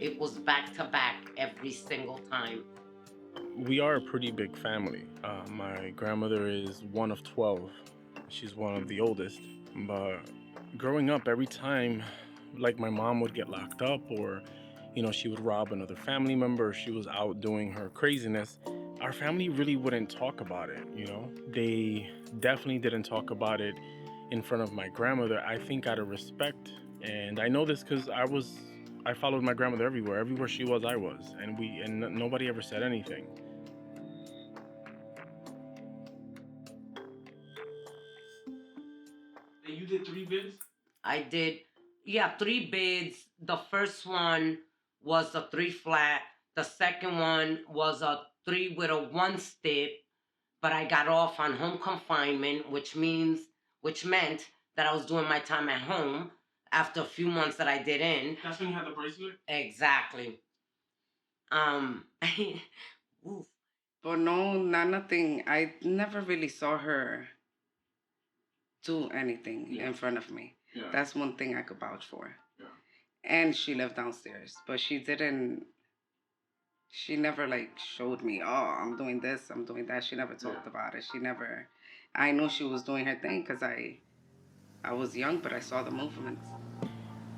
It was back to back every single time. We are a pretty big family. My grandmother is one of 12. She's one of the oldest. But growing up, every time, like, my mom would get locked up, or, she would rob another family member, or she was out doing her craziness, our family really wouldn't talk about it. They definitely didn't talk about it in front of my grandmother, I think out of respect. And I know this because I followed my grandmother everywhere. Everywhere she was, I was. And nobody ever said anything. And you did 3 bids? I did, 3 bids. The first one was a 3 flat. The second one was a 3 with a 1 stip. But I got off on home confinement, which meant that I was doing my time at home after a few months that I did in. That's when you had the bracelet? Exactly. Oof. But no, nothing. I never really saw her do anything in front of me. Yeah. That's one thing I could vouch for. Yeah. And she lived downstairs, but she never showed me, oh, I'm doing this, I'm doing that. She never talked about it. I know she was doing her thing because I was young, but I saw the movements.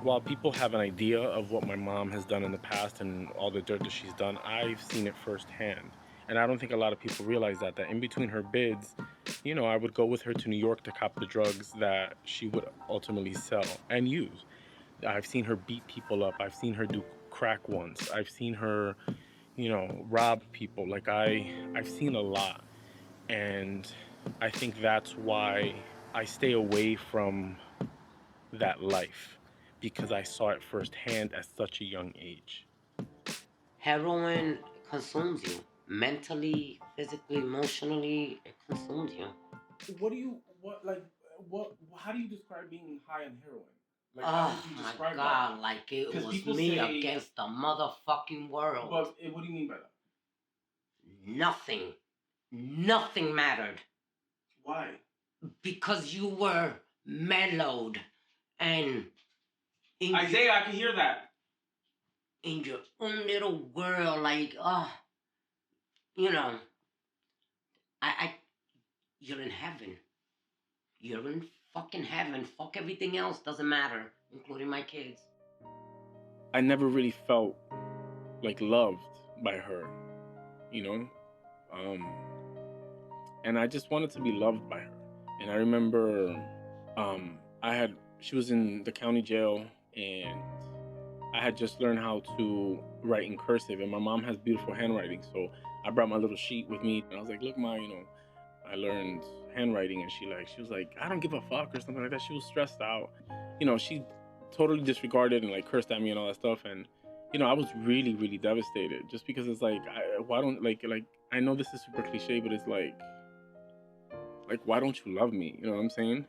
While people have an idea of what my mom has done in the past and all the dirt that she's done, I've seen it firsthand. And I don't think a lot of people realize that in between her bids, I would go with her to New York to cop the drugs that she would ultimately sell and use. I've seen her beat people up. I've seen her do crack once. I've seen her, rob people. I've seen a lot. And I think that's why I stay away from that life, because I saw it firsthand at such a young age. Heroin consumes you. Mentally, physically, emotionally, it consumes you. How do you describe being high on heroin? Oh my God, like it was me against the motherfucking world. But what do you mean by that? Nothing mattered. Why? Because you were mellowed and... Isaiah, I can hear that. In your own little world, you're in heaven. You're in fucking heaven. Fuck everything else, doesn't matter, including my kids. I never really felt loved by her, and I just wanted to be loved by her. And I remember she was in the county jail, and I had just learned how to write in cursive, and my mom has beautiful handwriting, so I brought my little sheet with me, and I was like, look, Ma, I learned handwriting. And she was like, I don't give a fuck, or something like that. She was stressed out. She totally disregarded and cursed at me and all that stuff. And, I was really, really devastated, just because it's why don't, I know this is super cliche, but it's why don't you love me? You know what I'm saying?